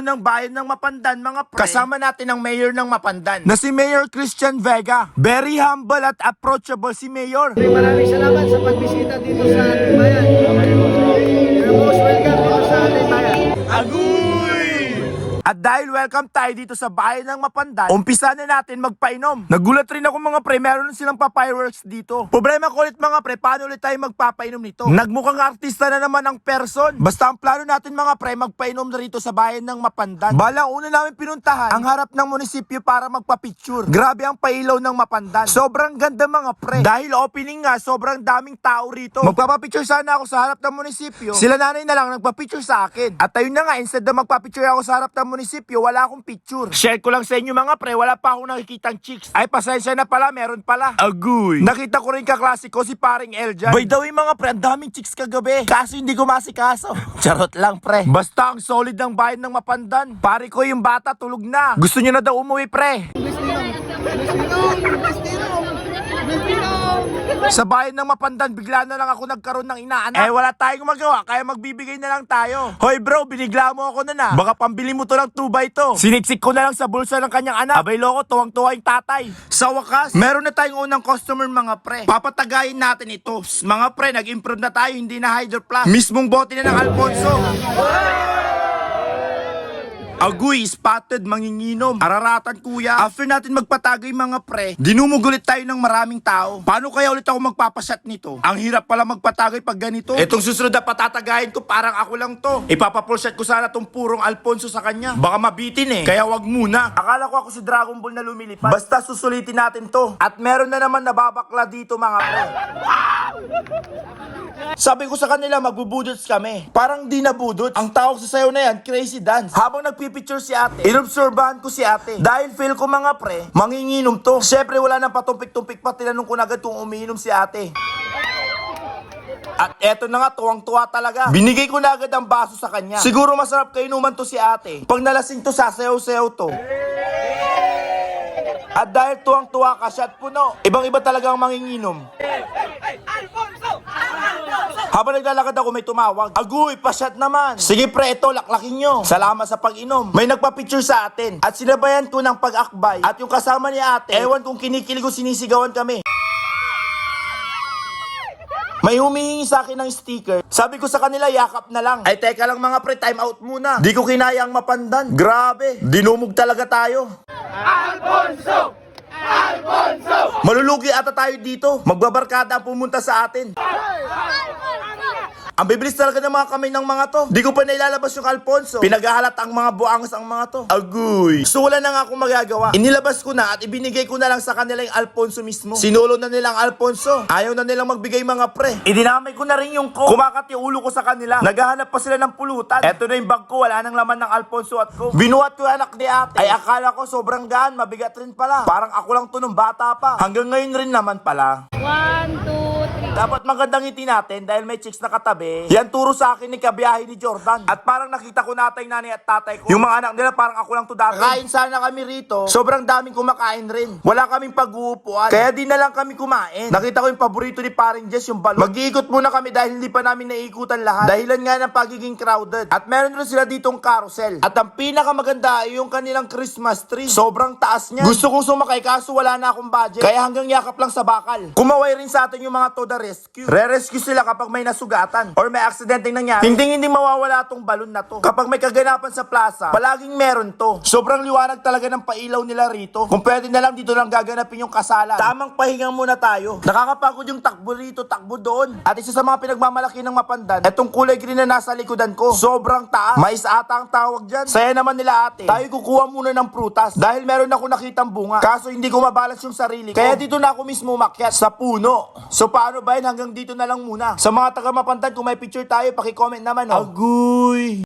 ng bayan ng Mapandan, mga pre. Kasama natin ang mayor ng Mapandan, na si Mayor Christian Vega. Very humble at approachable si Mayor. Maraming salamat sa pagbisita dito sa ating bayan. You're most welcome dito sa ating bayan. At dahil welcome tayo dito sa bayan ng Mapandan, umpisa na natin magpainom. Nagulat rin ako, mga pre, meron silang pa-fireworks dito. Problema ko ulit, mga pre, paano ulit tayo magpapainom nito? Nagmukhang artista na naman ang person. Basta ang plano natin, mga pre, magpainom na rito sa bayan ng Mapandan. Balang una namin pinuntahan ang harap ng munisipyo para magpa-picture. Grabe ang pailaw ng Mapandan. Sobrang ganda, mga pre. Dahil opening nga, sobrang daming tao rito. Magpapapicture sana ako sa harap ng munisipyo. Sila nanay na lang nagpa-picture sa akin. At ayun na nga, instead na magpa-picture ako sa harap ng munisipyo, wala akong picture. Share ko lang sa inyo, mga pre, wala pa akong nakikitang chicks. Ay, pasensya na pala, meron pala. Agoy. Nakita ko rin kaklase ko si paring El dyan. By the way, mga pre, ang daming chicks kagabi. Kaso hindi ko masikaso. Charot lang, pre. Basta ang solid ng bayan ng Mapandan. Pare ko yung bata, tulog na. Gusto niyo na daw umuwi, pre. Sa bayan ng Mapandan, bigla na lang ako nagkaroon ng inaanak. Eh, wala tayong magawa, kaya magbibigay na lang tayo. Hoy bro, binigla mo ako na. Baka pambili mo to ng 2x2. Siniksik ko na lang sa bulsa ng kanyang anak. Abay loko, tuwang-tuwa yung tatay. Sa wakas, meron na tayong unang customer, mga pre. Papatagayin natin ito. Mga pre, nag-improve na tayo, hindi na Hydro Plus. Mismong bote na ng Alfonso. Agoy, spotted, manginginom. Araratan, kuya. After natin magpatagay, mga pre, dinumugulit tayo ng maraming tao. Paano kaya ulit ako magpapashot nito? Ang hirap pala magpatagay pag ganito. Etong susunod na patatagayin ko, parang ako lang to. Ipapapulshot ko sana tong purong Alfonso sa kanya. Baka mabitin eh. Kaya wag muna. Akala ko ako si Dragon Ball na lumilipad. Basta susulitin natin to. At meron na naman nababakla dito, mga pre. Sabi ko sa kanila, magbubudots kami. Parang di nabudots. Ang tawag sa sayo na yan, crazy dance. Habang nagpipicture si ate, inobserbahan ko si ate. Dahil feel ko, mga pre, manginginom to. Syempre wala nang patumpik-tumpik pa, tinanong ko na agad kung umiinom si ate. At eto na nga, tuwang-tuwa talaga. Binigay ko na agad ang baso sa kanya. Siguro masarap kainuman to si ate. Pag nalasing to, sasayaw-sayaw to. At dahil tuwang-tuwa ka, shot puno. Ibang-iba talaga ang manginginom. Habang naglalakad ako, may tumawag. Agoy, pa-shot naman. Sige pre, ito, laklakin nyo. Salamat sa pag-inom. May nagpa-picture sa atin. At sinabayan ko ng pag-akbay. At yung kasama ni ate, ewan kung kinikilig o sinisigawan kami. May humihingi sa akin ng sticker. Sabi ko sa kanila, yakap na lang. Ay, teka lang, mga pre, time out muna. Di ko kinaya ang Mapandan. Grabe, dinumog talaga tayo. Alfonso! Alfonso! Malulugi ata tayo dito. Magbabarkada ang pumunta sa atin. Ang bibilis talaga ng mga kamay ng mga to. Di ko pa nailalabas yung Alfonso. Pinaghahalat ang mga buangas ang mga to. Agoy. So wala na nga akong magagawa. Inilabas ko na at ibinigay ko na lang sa kanila yung Alfonso mismo. Sinulo na nilang Alfonso. Ayaw na nilang magbigay, mga pre. Idinamay ko na rin yung coke. Kumakati ulo ko sa kanila. Naghahanap pa sila ng pulutan. Eto na yung bag ko. Wala nang laman ng Alfonso at coke. Binuhat ko yung anak ni ate. Ay akala ko sobrang gaan. Mabigat rin pala. Parang ako lang to nung bata pa. Hanggang ngayon rin naman pala. 1, 2, 3. Dapat magandang ngiti natin dahil may chicks na katabi. Yan turo sa akin ni kabiyahe ni Jordan. At parang nakita ko natay nanay at tatay ko. Yung mga anak nila parang ako lang to dati. Kain sana kami rito. Sobrang daming kumakain rin. Wala kaming pag-uupuan. Kaya di na lang kami kumain. Nakita ko yung paborito ni paring Jess, yung balon. Mag-iikot muna kami dahil hindi pa namin naiikutan lahat. Dahilan nga ng pagiging crowded. At meron rin sila ditong carousel. At ang pinakamaganda ay yung kanilang Christmas tree. Sobrang taas niya. Gusto kong sumakay kaso wala na akong budget. Kaya hanggang yakap lang sa bakal. Kumaway rin sa atin yung mga Toda Rescue. Re-rescue sila kapag may nasugatan or may aksidenteng nangyari. Hindi mawawala tong balon na to. Kapag may kaganapan sa plaza, palaging meron to. Sobrang liwanag talaga ng pailaw nila rito. Kung pwede na lang dito lang gaganapin yung kasalan. Tamang pahinga muna tayo. Nakakapagod yung takbo rito, takbo doon. At isa sa mga pinagmamalaki ng Mapandan, etong kulay green na nasa likodan ko. Sobrang taas. Mais ata ang tawag dyan. Saya naman nila ate. Tayo kukuha muna ng prutas. Dahil meron ako nakitang bunga. Kaso hindi ko mabalas yung sarili ko. Kaya dito na ako mismo umakyat sa puno. So paano ba yun? Hanggang dito na lang muna. Sa mga taga Mapandan, kung may picture tayo, paki-comment naman. Agoy!